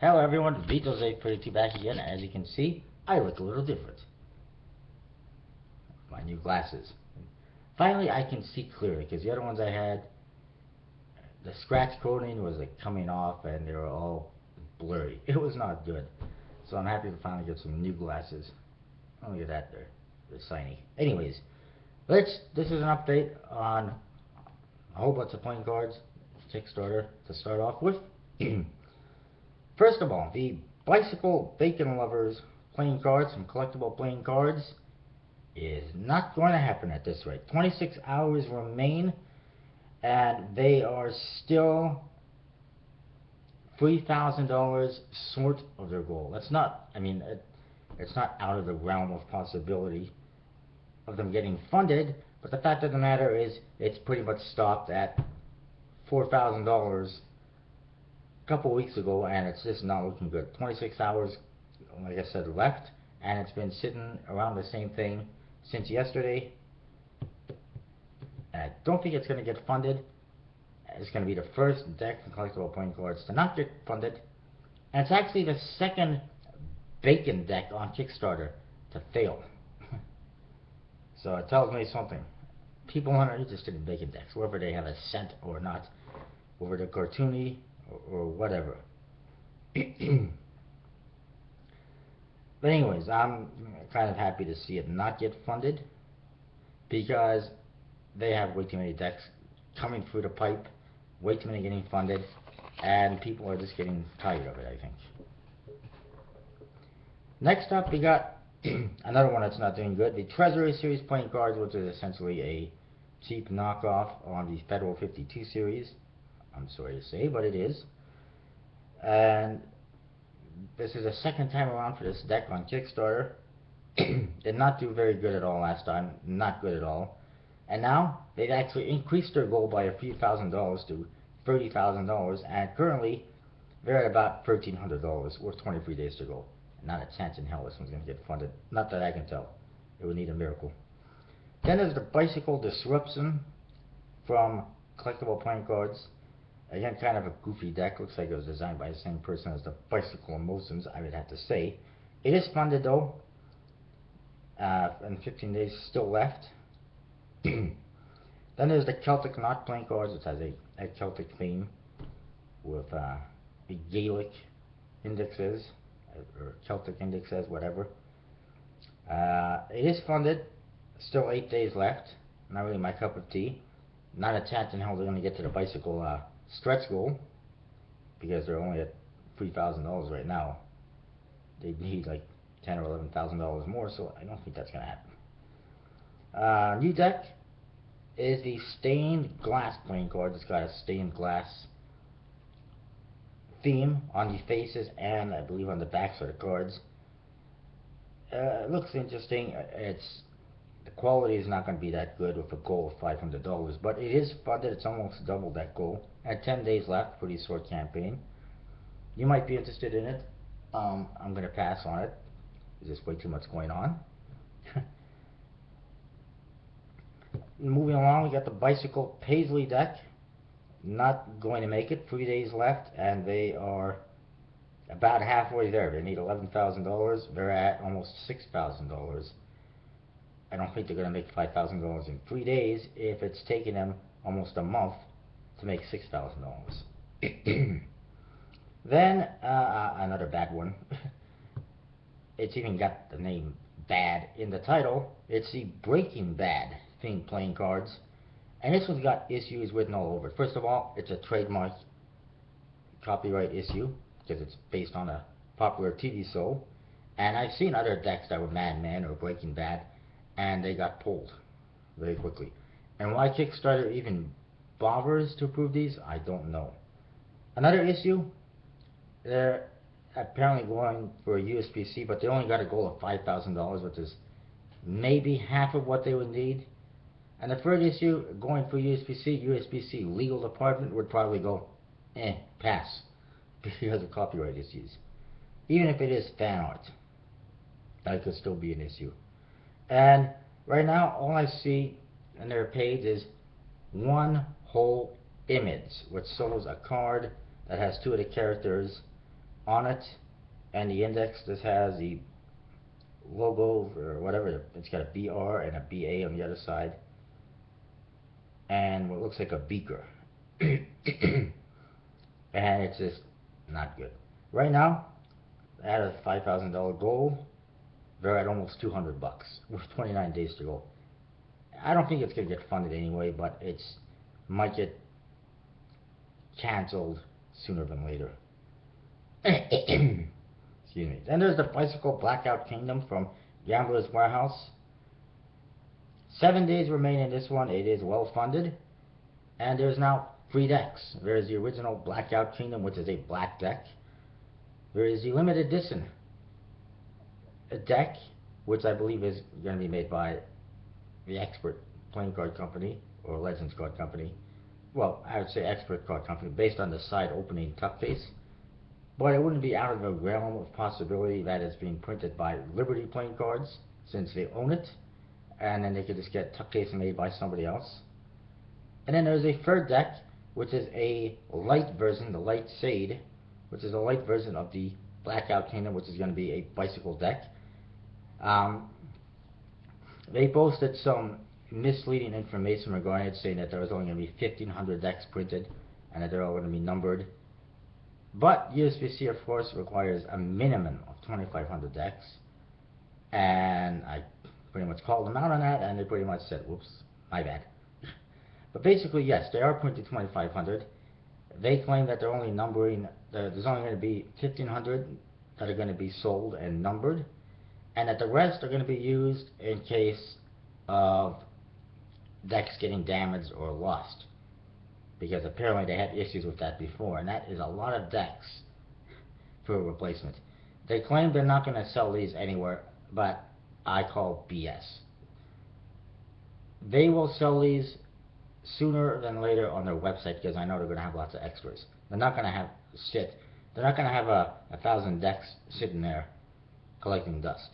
Hello everyone, Vito's832 back again. As you can see, I look a little different. My new glasses. Finally, I can see clearly, because the other ones I had, the scratch coating was like coming off and they were all blurry. It was not good. So I'm happy to finally get some new glasses. Oh, look at that, they're shiny. Anyways, this is an update on a whole bunch of playing cards, Kickstarter to start off with. First of all, the Bicycle Bacon Lovers playing cards, some collectible playing cards, is not going to happen at this rate. 26 hours remain, and they are still $3,000 short of their goal. That's not, it's not out of the realm of possibility of them getting funded, but the fact of the matter is, it's pretty much stopped at $4,000 a couple weeks ago, and it's just not looking good. 26 hours, like I said, left, and it's been sitting around the same thing since yesterday. And I don't think it's going to get funded. It's going to be the first deck of collectible playing cards to not get funded, and it's actually the second bacon deck on Kickstarter to fail. So it tells me something. People aren't interested in bacon decks, whether they have a scent or not, whether they're cartoony or whatever. But anyways, I'm kind of happy to see it not get funded, because they have way too many decks coming through the pipe, way too many getting funded, and people are just getting tired of it, I think. Next up, we got another one that's not doing good, the Treasury Series playing cards, which is essentially a cheap knockoff on the Federal 52 series. I'm sorry to say, but it is. And this is the second time around for this deck on Kickstarter. Did not do very good at all last time, not good at all. And now they've actually increased their goal by a few $1,000s to $30,000, and currently they're at about $1,300 with 23 days to go. Not a chance in hell this one's going to get funded. Not that I can tell. It would need a miracle. Then there's the Bicycle Disruption from Collectible Playing Cards. Again, kind of a goofy deck. Looks like it was designed by the same person as the Bicycle Emotions, I would have to say. It is funded though, and 15 days still left. Then there's the Celtic Knot playing cards, which has a Celtic theme with Gaelic indexes, or Celtic indexes, whatever. It is funded, still 8 days left. Not really my cup of tea. Not a chance in hell they're going to get to the Bicycle stretch goal, because they're only at $3,000 right now. They need like $10,000 or $11,000 more, so I don't think that's going to happen. New deck is the Stained Glass playing card. It's got a stained glass theme on the faces and I believe on the backs of the cards. It looks interesting. The quality is not going to be that good with a goal of $500, but it is funded. It's almost double that goal. At 10 days left, pretty short campaign. You might be interested in it. I'm going to pass on it. There's just way too much going on. Moving along, we got the Bicycle Paisley deck. Not going to make it. 3 days left, and they are about halfway there. They need $11,000. They're at almost $6,000. I don't think they're going to make $5,000 in 3 days if it's taken them almost a month to make $6,000. Then, another bad one. It's even got the name Bad in the title. It's the Breaking Bad themed playing cards. And this one's got issues written all over it. First of all, it's a trademark copyright issue, because it's based on a popular TV show. And I've seen other decks that were Mad Men or Breaking Bad, and they got pulled very quickly. And why Kickstarter even bothers to approve these, I don't know. Another issue, they're apparently going for a USPC, but they only got a goal of $5,000, which is maybe half of what they would need. And the third issue, going for USPC legal department would probably go, pass, because of copyright issues. Even if it is fan art, that could still be an issue. And right now, all I see on their page is one whole image, which shows a card that has two of the characters on it, and the index just has the logo or whatever. It's got a BR and a BA on the other side, and what looks like a beaker. And it's just not good. Right now, at a $5,000 goal, they're at almost $200 with 29 days to go. I don't think it's going to get funded anyway, but it's might get canceled sooner than later. Excuse me. Then there's the Bicycle Blackout Kingdom from Gambler's Warehouse. 7 days remain in this one. It is well funded, and there's now 3 decks. There's the original Blackout Kingdom, which is a black deck. There is the limited edition deck, which I believe is going to be made by the Expert Playing Card Company, or Legends Card Company. Well, I would say Expert Card Company, based on the side opening tuck case. But it wouldn't be out of the realm of possibility that it's being printed by Liberty Playing Cards, since they own it, and then they could just get tuck case made by somebody else. And then there's a third deck, which is a light version, the Light Shade, which is a light version of the Blackout Kingdom, which is going to be a bicycle deck. They posted some misleading information regarding it, saying that there was only going to be 1,500 decks printed, and that they're all going to be numbered. But USPC, of course, requires a minimum of 2,500 decks, and I pretty much called them out on that, and they pretty much said, whoops, my bad. But basically, yes, they are printing 2,500. They claim that they're only numbering, there's only going to be 1,500 that are going to be sold and numbered, and that the rest are going to be used in case of decks getting damaged or lost. Because apparently they had issues with that before, and that is a lot of decks for a replacement. They claim they're not going to sell these anywhere, but I call BS. They will sell these sooner than later on their website, because I know they're going to have lots of extras. They're not going to have shit. They're not going to have 1,000 decks sitting there collecting dust,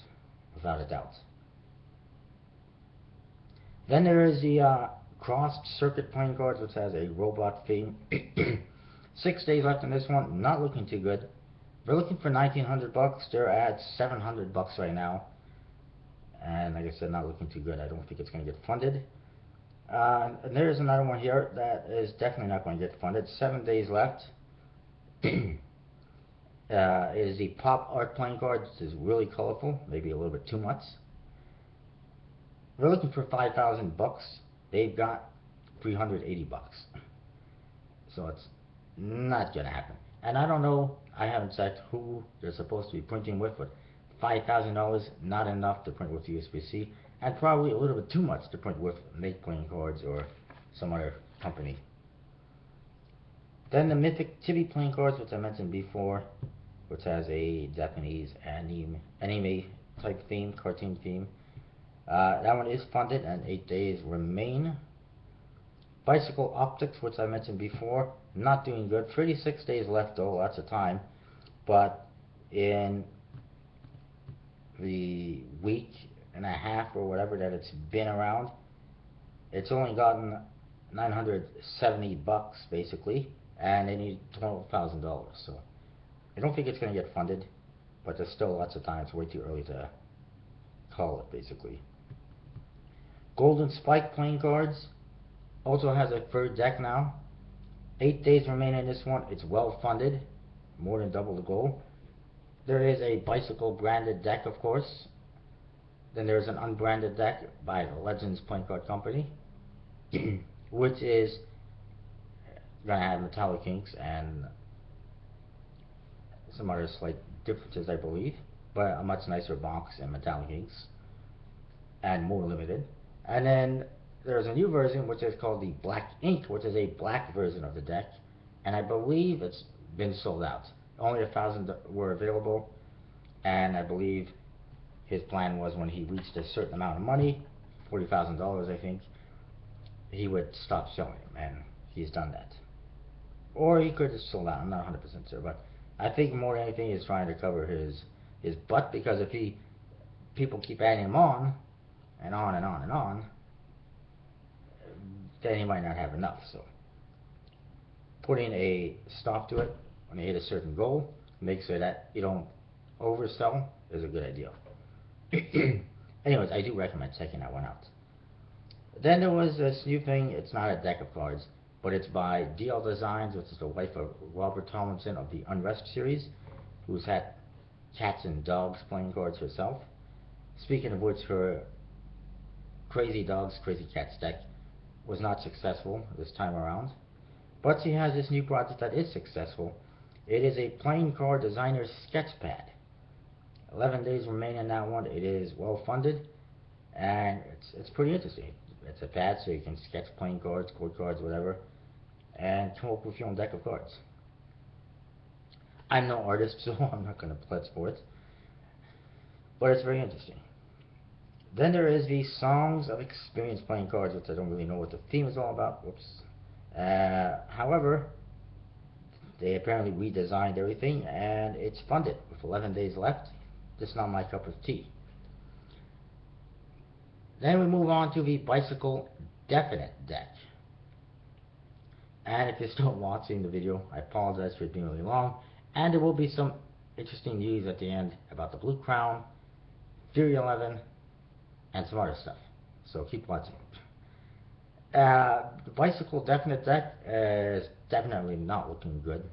without a doubt. Then there is the Crossed Circuit Playing Cards, which has a robot theme. 6 days left in this one, not looking too good. They're looking for $1,900. They're at $700 right now. And like I said, not looking too good. I don't think it's going to get funded. And there's another one here that is definitely not going to get funded. 7 days left. Is the Pop Art Playing Card. This is really colorful, maybe a little bit too much. They're looking for $5,000. They've got $380. So it's not gonna happen. And I don't know, I haven't checked who they're supposed to be printing with, but $5,000, not enough to print with USPC, and probably a little bit too much to print with Make Playing Cards or some other company. Then the Mythic Chibi Playing Cards, which I mentioned before, which has a Japanese anime type theme, cartoon theme. That one is funded, and 8 days remain. Bicycle Optics, which I mentioned before, not doing good. 36 days left though, lots of time. But in the week and a half or whatever that it's been around, it's only gotten $970 basically, and they need $12,000. So I don't think it's going to get funded, but there's still lots of time. It's way too early to call it basically. Golden Spike Playing Cards also has a third deck now. 8 days remain in this one. It's well funded, more than double the goal. There is a Bicycle branded deck, of course. Then there's an unbranded deck by the Legends Playing Card Company, which is going to have metallic inks and some other slight differences, I believe, but a much nicer box and metallic inks, and more limited. And then there's a new version which is called the Black Ink, which is a black version of the deck, and I believe it's been sold out. Only 1,000 were available, and I believe his plan was when he reached a certain amount of money, $40,000 I think, he would stop selling them, and he's done that. Or he could have sold out, I'm not 100% sure, but I think more than anything he's trying to cover his butt, because if people keep adding him on, and on and on and on, then he might not have enough. So putting a stop to it when they hit a certain goal, make sure that you don't oversell is a good idea. Anyways, I do recommend checking that one out. Then there was this new thing. It's not a deck of cards, but it's by DL Designs, which is the wife of Robert Tomlinson of the Unrest series, who's had cats and dogs playing cards herself. Speaking of which, her Crazy Dogs, Crazy Cats deck was not successful this time around. But she has this new project that is successful. It is a playing card designer sketch pad. 11 days remain in that one. It is well funded, and it's pretty interesting. It's a pad, so you can sketch playing cards, code cards, whatever, and come up with your own deck of cards. I'm no artist, so I'm not going to pledge for it, but it's very interesting. Then there is the Songs of Experience playing cards, which I don't really know what the theme is all about. Whoops. However, they apparently redesigned everything, and it's funded with 11 days left. Just not my cup of tea. Then we move on to the Bicycle Definite deck. And if you're still watching the video, I apologize for it being really long. And there will be some interesting news at the end about the Blue Crown Theory11 and some other stuff. So keep watching. The Bicycle Definite deck is definitely not looking good.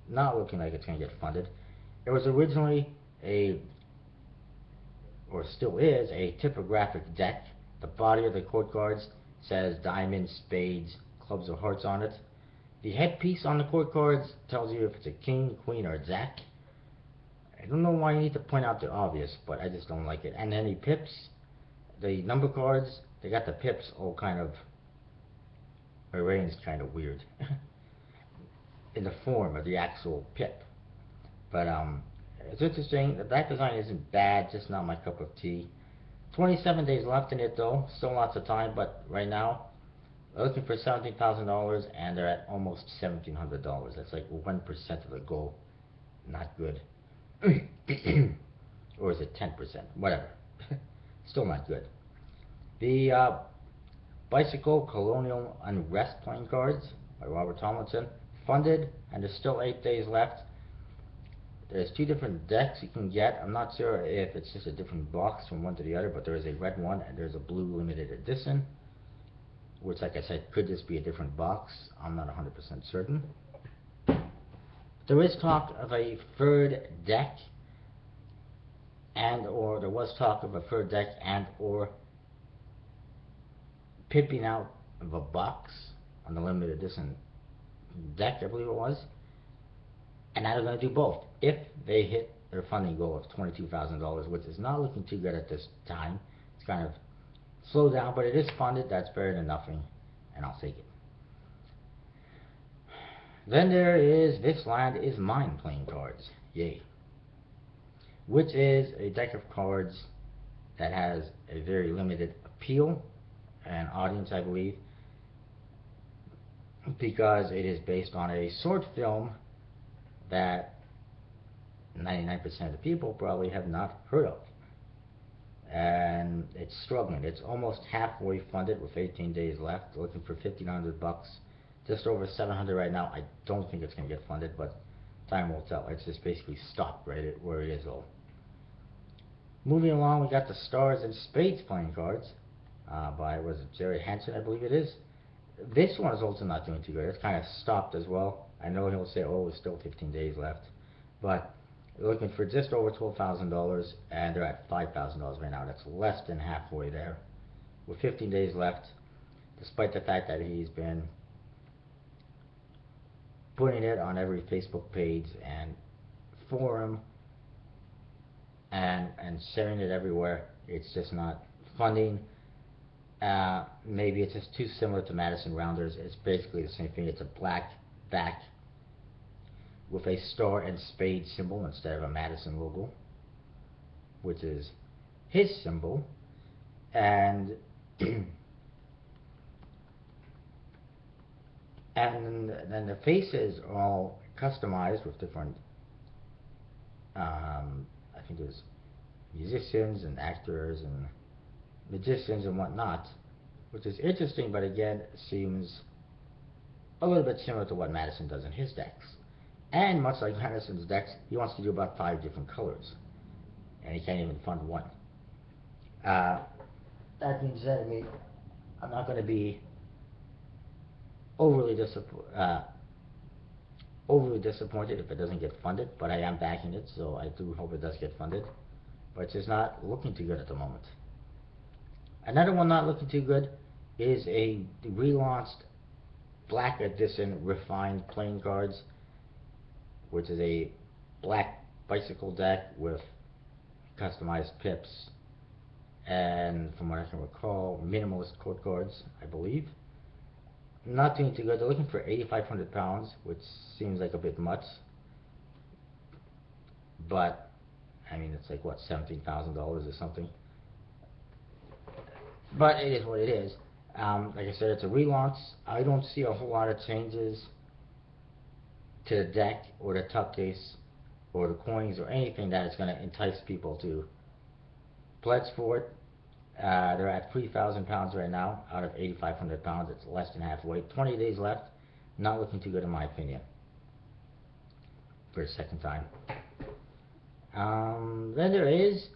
Not looking like it's going to get funded. It was originally or still is, a typographic deck. The body of the court cards says diamonds, spades, clubs, or hearts on it. The headpiece on the court cards tells you if it's a king, queen, or a jack. I don't know why you need to point out the obvious, but I just don't like it. And then the pips, the number cards, they got the pips all kind of arranged kind of weird in the form of the actual pip. But it's interesting. The back design isn't bad, just not my cup of tea. 27 days left in it though, still lots of time, but right now they're looking for $17,000 and they're at almost $1,700. That's like 1% of the goal. Not good. Or is it 10%? Whatever. Still not good. The Bicycle Colonial Unrest playing cards by Robert Tomlinson, funded, and there's still 8 days left. There's 2 different decks you can get. I'm not sure if it's just a different box from one to the other, but there is a red one and there's a blue limited edition, which, like I said, could just be a different box. I'm not 100% certain. There is talk of a third deck, and/or there was talk of a third deck and/or pimping out of a box on the limited edition deck, I believe it was. And now they're going to do both if they hit their funding goal of $22,000, which is not looking too good at this time. It's kind of slowed down, but it is funded. That's better than nothing, and I'll take it. Then there is This Land Is Mine playing cards. Yay. Which is a deck of cards that has a very limited appeal and audience, I believe, because it is based on a short film that 99% of the people probably have not heard of. And it's struggling. It's almost halfway funded with 18 days left, looking for $1,500. Just over 700 right now. I don't think it's going to get funded, but time will tell. It's just basically stopped right where it is though. Moving along, we got the Stars and Spades playing cards by, was it Jerry Hansen, I believe it is. This one is also not doing too good. It's kind of stopped as well. I know he'll say, oh, it's still 15 days left, but they're looking for just over $12,000, and they're at $5,000 right now. That's less than halfway there, with 15 days left, despite the fact that he's been putting it on every Facebook page and forum and sharing it everywhere. It's just not funding. Maybe it's just too similar to Madison Rounders. It's basically the same thing. It's a black back with a star and spade symbol instead of a Madison logo, which is his symbol. And and then the faces are all customized with different I think there's musicians and actors and magicians and whatnot, which is interesting, but again seems a little bit similar to what Madison does in his decks. And much like Henderson's decks, he wants to do about 5 different colors, and he can't even fund one. That being said, I mean, I'm not going to be overly disappointed if it doesn't get funded, but I am backing it, so I do hope it does get funded. But it's just not looking too good at the moment. Another one not looking too good is a relaunched Black Edition Refined Playing Cards, which is a black bicycle deck with customized pips and, from what I can recall, minimalist court cards, I believe. Not doing too good. They're looking for £8,500, which seems like a bit much, but I mean, it's like, what, $17,000 or something. But it is what it is. Like I said, it's a relaunch. I don't see a whole lot of changes to the deck or the tuck case or the coins or anything that is going to entice people to pledge for it. They're at £3,000 right now out of £8,500. It's less than halfway. 20 days left. Not looking too good in my opinion. For a second time. Then there is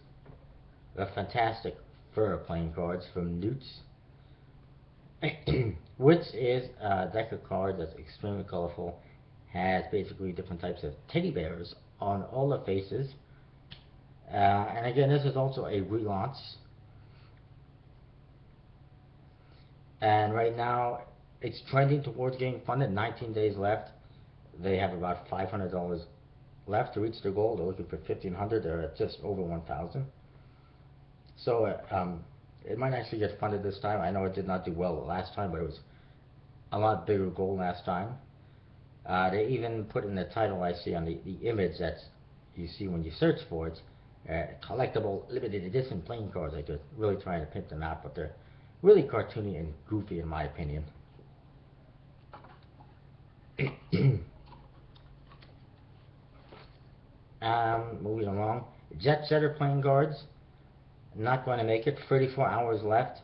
the fantastic fur playing cards from Newts, which is a deck of cards that's extremely colorful. Has basically different types of teddy bears on all the faces. And again, this is also a relaunch. And right now, it's trending towards getting funded. 19 days left. They have about $500 left to reach their goal. They're looking for $1,500. They're at just over $1,000. So it might actually get funded this time. I know it did not do well last time, but it was a lot bigger goal last time. They even put in the title I see on the image that you see when you search for it, collectible limited edition playing cards. Like, they're really trying to pimp them out, but they're really cartoony and goofy in my opinion. Moving along, Jet Setter playing cards. Not going to make it. 34 hours left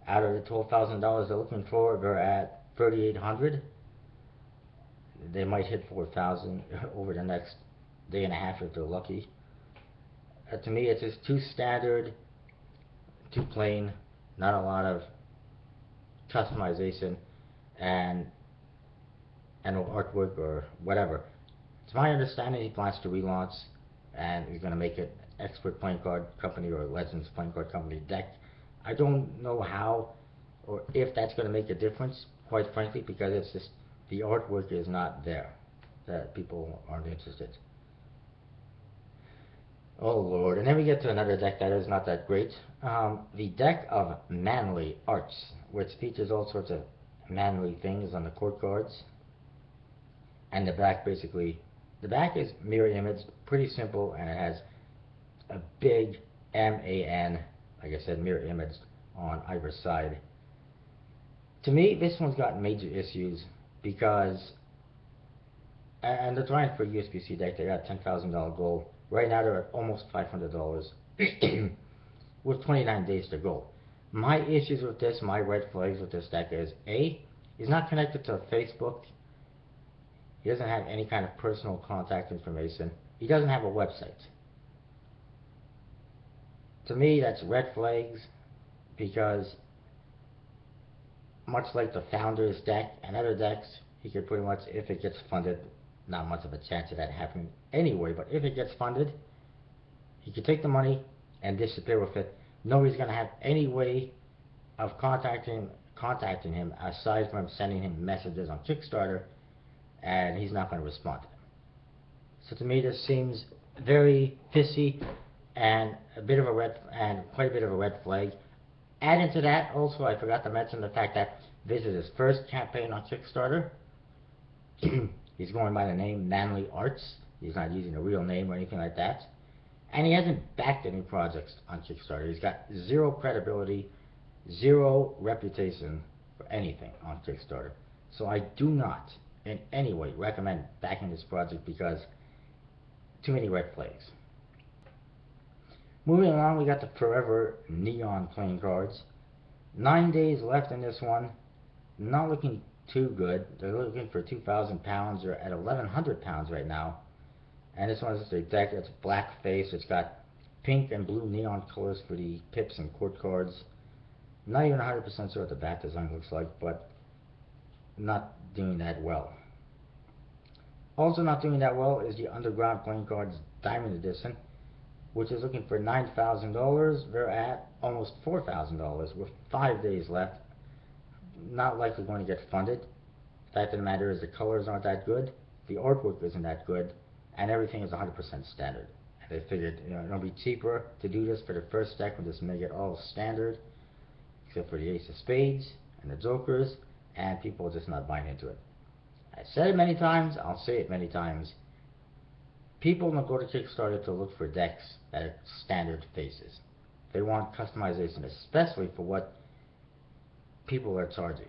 out of the $12,000 they're looking for. They're at 3,800. They might hit 4,000 over the next day and a half if they're lucky. To me, it's just too standard, too plain, not a lot of customization and artwork or whatever. It's my understanding he plans to relaunch, and he's going to make it Expert Playing Card Company or Legends Playing Card Company deck. I don't know how or if that's going to make a difference, quite frankly, because it's just the artwork is not there, that people aren't interested. Oh Lord. And then we get to another deck that is not that great. The deck of Manly Arts, which features all sorts of manly things on the court cards. And the back, basically, the back is mirror image, pretty simple, and it has a big MAN, like I said, mirror image on either side. To me, this one's got major issues because, and they're trying for a USBC deck. They got a $10,000 goal. Right now they're at almost $500 with 29 days to go. My issues with this, my red flags with this deck is, A, he's not connected to Facebook. He doesn't have any kind of personal contact information. He doesn't have a website. To me, that's red flags, because much like the Founders deck and other decks, he could pretty much, if it gets funded, not much of a chance of that happening anyway, but if it gets funded, he could take the money and disappear with it. Nobody's going to have any way of contacting him aside from sending him messages on Kickstarter, and he's not going to respond to them. So to me, this seems very fishy and quite a bit of a red flag. Adding to that, also, I forgot to mention the fact that this is his first campaign on Kickstarter. He's going by the name Manly Arts. He's not using a real name or anything like that. And he hasn't backed any projects on Kickstarter. He's got zero credibility, zero reputation for anything on Kickstarter. So I do not in any way recommend backing this project, because too many red flags. Moving along, we got the Forever Neon playing cards. 9 days left in this one. Not looking too good. They're looking for 2,000 pounds. They're at 1,100 pounds right now. And this one's a deck that's black face. It's got pink and blue neon colors for the pips and court cards. Not even 100% sure what the back design looks like, but not doing that well. Also not doing that well is the Underground Playing Cards Diamond Edition, which is looking for $9,000. They're at almost $4,000 with 5 days left. Not likely going to get funded. The fact of the matter is the colors aren't that good, the artwork isn't that good, and everything is 100% standard. And they figured, it'll be cheaper to do this for the first deck and just make it all standard, except for the Ace of Spades and the Jokers, and people are just not buying into it. I've said it many times, I'll say it many times. People don't go to Kickstarter to look for decks that are standard faces. They want customization, especially for what people are charging.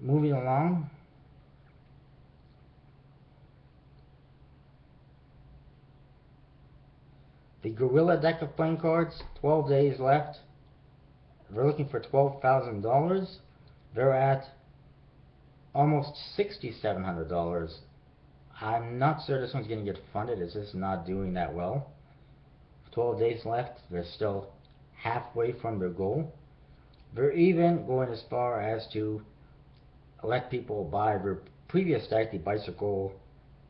Moving along. The Gorilla deck of playing cards, 12 days left. They're looking for $12,000. They're at almost $6,700. I'm not sure this one's going to get funded. It's just not doing that well. 12 days left. They're still halfway from their goal. They're even going as far as to let people buy their previous deck, the Bicycle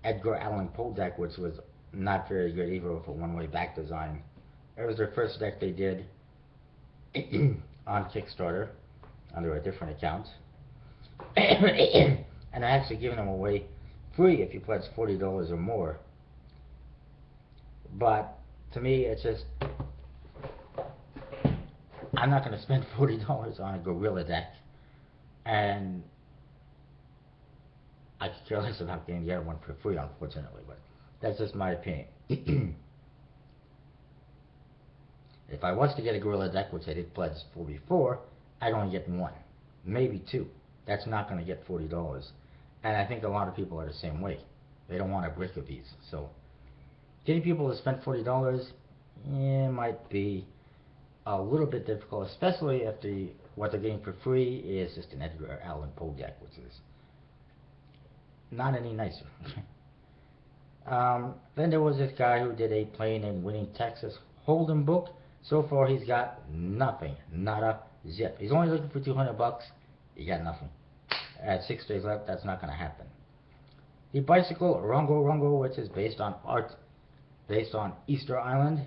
Edgar Allan Poe deck, which was not very good either with a one-way back design. It was their first deck they did on Kickstarter under a different account. And I actually given them away free if you pledge $40 or more. But to me, it's just, I'm not going to spend $40 on a Gorilla deck, and I could care less about getting the other one for free, unfortunately, but that's just my opinion. If I was to get a Gorilla deck, which I did pledge for before, I'd only get one, maybe two. That's not going to get $40. And I think a lot of people are the same way. They don't want a brick of these. So getting people to spend $40, might be a little bit difficult, especially if what they're getting for free is just an Edgar Allan Poe deck, which is not any nicer. Then there was this guy who did a Playing and Winning Texas Hold'em book. So far he's got nothing, not a zip. He's only looking for $200. He got nothing. At 6 days left, that's not going to happen. The Bicycle Rungo Rungo, which is based on art based on Easter Island,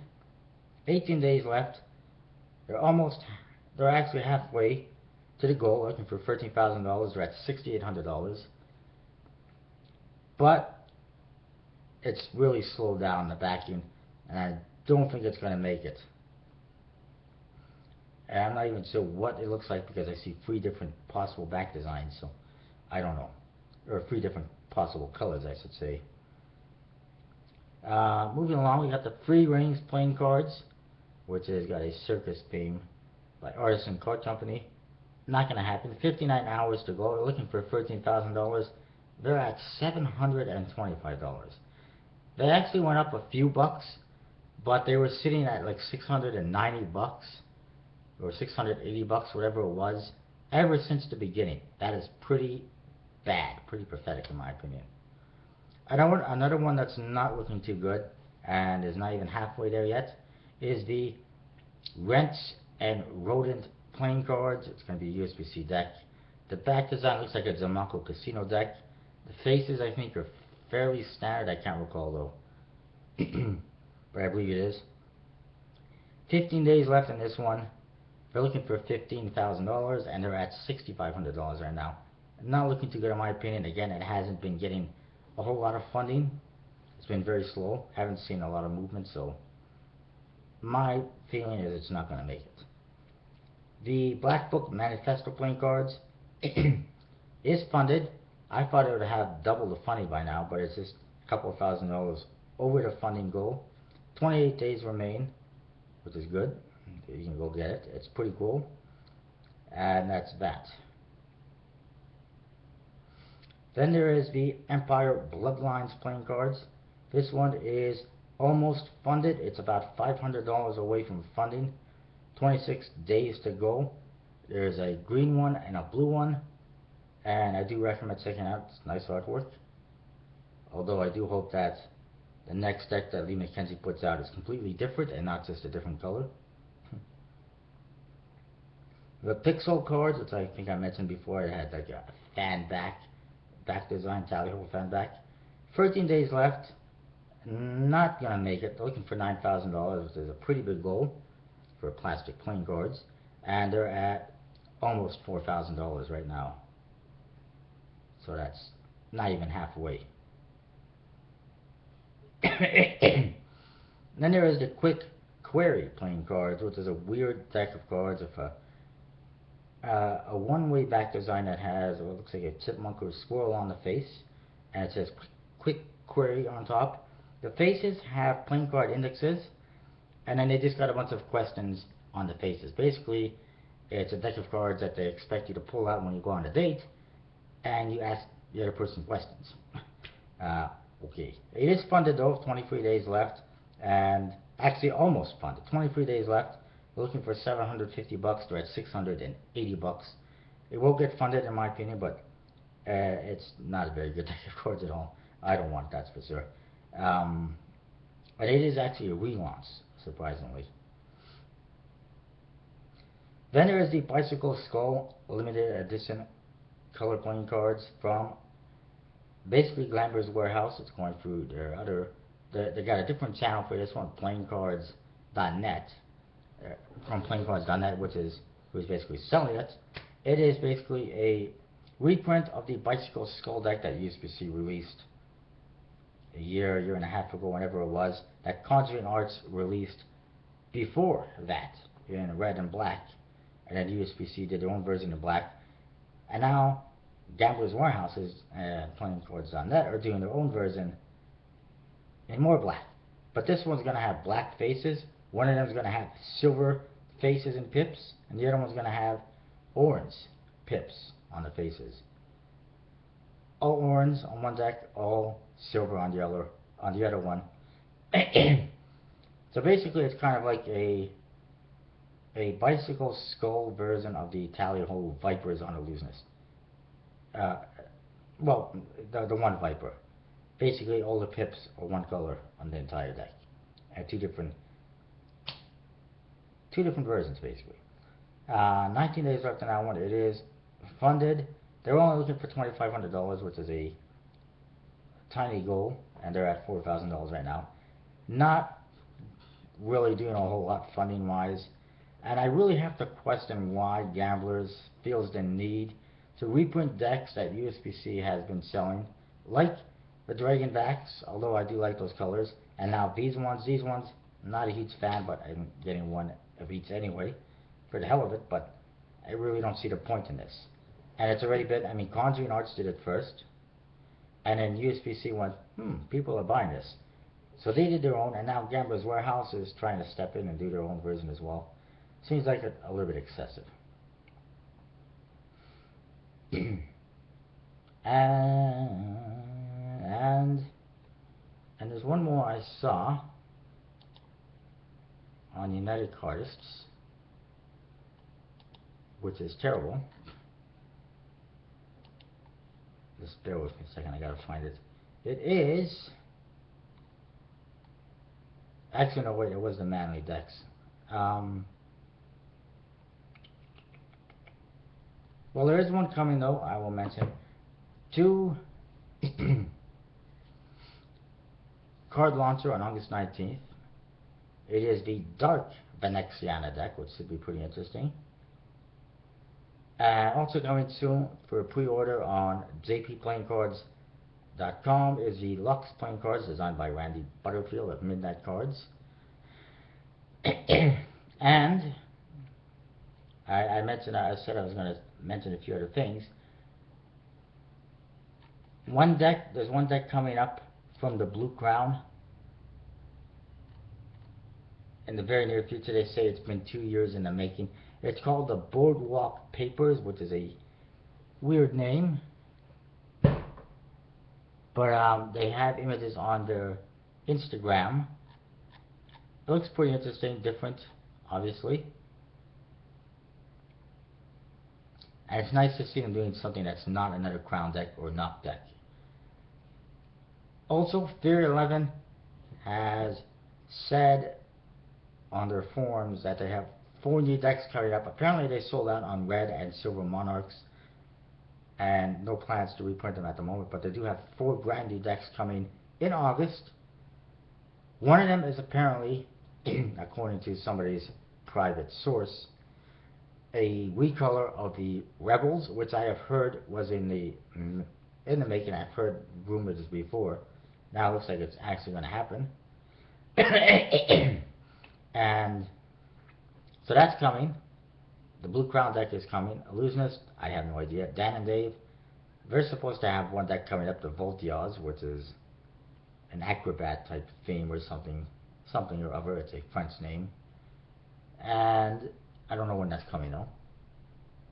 18 days left. They're actually halfway to the goal, looking for $13,000. They're at $6,800. But it's really slowed down the backing, and I don't think it's going to make it. And I'm not even sure what it looks like because I see 3 different possible back designs, so I don't know. Or 3 different possible colors, I should say. Moving along, we got the Free Rings playing cards, which has got a circus theme by Artisan Card Company. Not going to happen. 59 hours to go. They're looking for $13,000. They're at $725. They actually went up a few bucks, but they were sitting at like $690 or $680, whatever it was, ever since the beginning. That is pretty bad, pretty pathetic in my opinion. Another one that's not looking too good and is not even halfway there yet is the Wrench and Rodent playing cards. It's going to be a USB-C deck. The back design looks like a Zamaco Casino deck. The faces, I think, are fairly standard. I can't recall though, but I believe it is. 15 days left in this one. They're looking for $15,000 and they're at $6,500 right now. Not looking too good in my opinion. Again, it hasn't been getting a whole lot of funding. It's been very slow. Haven't seen a lot of movement, so my feeling is it's not going to make it. The Black Book Manifesto playing cards is funded. I thought it would have double the funding by now, but it's just a couple of $1,000 over the funding goal. 28 days remain, which is good. You can go get it. It's pretty cool. And that's that. Then there is the Empire Bloodlines playing cards. This one is almost funded. It's about $500 away from funding. 26 days to go. There's a green one and a blue one, and I do recommend checking out. It's nice artwork. Although I do hope that the next deck that Lee McKenzie puts out is completely different and not just a different color. The Pixel cards, which I think I mentioned before, it had like a fan back design, tally hole fan back. 13 days left. Not gonna make it. They're looking for $9,000, which is a pretty big goal for plastic playing cards, and they're at almost $4,000 right now. So that's not even halfway. Then there is the Quick Query playing cards, which is a weird deck of cards with a one-way back design that has what looks like a chipmunk or a squirrel on the face, and it says Quick Query on top. The faces have playing card indexes, and then they just got a bunch of questions on the faces. Basically, it's a deck of cards that they expect you to pull out when you go on a date, and you ask the other person questions. Okay. It is funded though, 23 days left, and actually almost funded. 23 days left. We're looking for $750. They're at $680. It will get funded in my opinion, but it's not a very good deck of cards at all. I don't want that for sure. But it is actually a relaunch, surprisingly. Then there is the Bicycle Skull limited edition color playing cards from basically Glamber's Warehouse. It's going through their other. They got a different channel for this one, playingcards.net. From playingcards.net, which is who's basically selling it. It is basically a reprint of the Bicycle Skull deck that USPC released a year and a half ago, whenever it was, that Conjuring Arts released before that in red and black, and then USPC did their own version in black, and now Gambler's Warehouses and playingcards.net are doing their own version in more black. But this one's going to have black faces. One of them is going to have silver faces and pips, and the other one's going to have orange pips on the faces. All orange on one deck, all silver on the other one. So basically, it's kind of like a Bicycle Skull version of the Tally Ho Vipers on a looseness. Well, the one Viper. Basically, all the pips are one color on the entire deck, and two different versions basically. 19 days left on that one. It is funded. They're only looking for $2,500, which is a tiny goal, and they're at $4,000 right now. Not really doing a whole lot funding wise, and I really have to question why Gamblers feels the need to reprint decks that USPC has been selling, like the Dragon backs, although I do like those colors, and now these ones, not a huge fan, but I'm getting one of each anyway, for the hell of it, but I really don't see the point in this. And it's already been, I mean, Conjuring Arts did it first, and then USPC went, people are buying this. So they did their own, and now Gambler's Warehouse is trying to step in and do their own version as well. Seems like a little bit excessive. and there's one more I saw on United Cardists, which is terrible. Just bear with me a second, I gotta find it. It is... Actually, no, wait, it was the Manly decks. Well, there is one coming, though, I will mention. Two card launcher on August 19th. It is the Dark Venexiana deck, which should be pretty interesting. Also coming soon for a pre-order on jpplayingcards.com is the Lux playing cards designed by Randy Butterfield of Midnight Cards. And I said I was going to mention a few other things. There's one deck coming up from the Blue Crown in the very near future. They say it's been 2 years in the making. It's called the Boardwalk Papers, which is a weird name, but they have images on their Instagram. It looks pretty interesting, different, obviously. And it's nice to see them doing something that's not another Crown deck or Knock deck. Also, Theory11 has said on their forums that they have 4 new decks coming up. Apparently they sold out on Red and Silver Monarchs, and no plans to reprint them at the moment, but they do have 4 brand new decks coming in August. One of them is apparently, according to somebody's private source, a recolor of the Rebels, which I have heard was in the making. I've heard rumors before. Now it looks like it's actually going to happen. And so that's coming. The Blue Crown deck is coming. Illusionist, I have no idea. Dan and Dave, they're supposed to have one deck coming up, the Voltiaz, which is an acrobat type theme or something or other. It's a French name. And I don't know when that's coming though.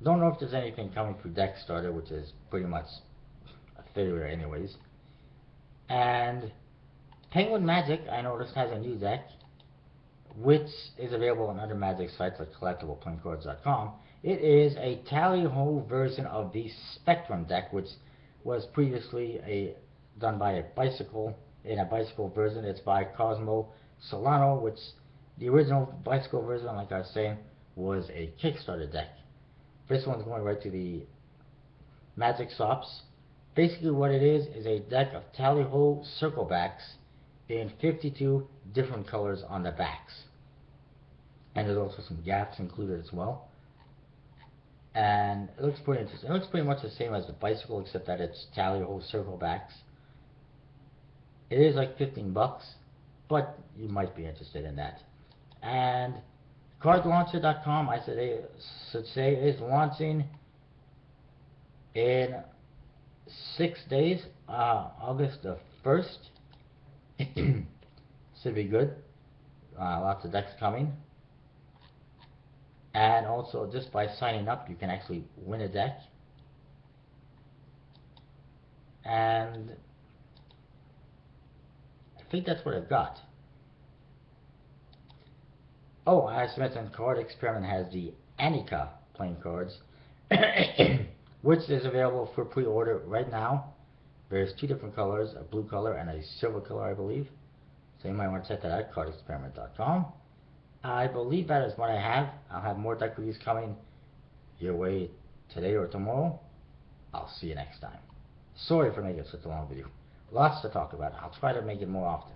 Don't know if there's anything coming through Kickstarter, which is pretty much a failure anyways. And Penguin Magic, I noticed, has a new deck, which is available on other Magic sites like collectibleplayingcards.com. It is a tally-ho version of the Spectrum deck, which was previously done by a bicycle, in a bicycle version. It's by Cosmo Solano, which the original bicycle version, like I was saying, was a Kickstarter deck. This one's going right to the Magic shops. Basically what it is a deck of tally-ho circle backs in 52 different colors on the backs. And there's also some gaps included as well. And it looks pretty interesting. It looks pretty much the same as the bicycle, except that it's tally-ho circle backs. It is like $15, but you might be interested in that. And cardlauncher.com, I should say, is launching in 6 days, August the 1st. Should be good. Lots of decks coming. And also, just by signing up, you can actually win a deck. And I think that's what I've got. Oh, as mentioned, Card Experiment has the Anika playing cards, which is available for pre-order right now. There's 2 different colors, a blue color and a silver color, I believe. So you might want to check that out, cardexperiment.com. I believe that is what I have. I'll have more deck reviews coming your way today or tomorrow. I'll see you next time. Sorry for making such a long video. Lots to talk about. I'll try to make it more often.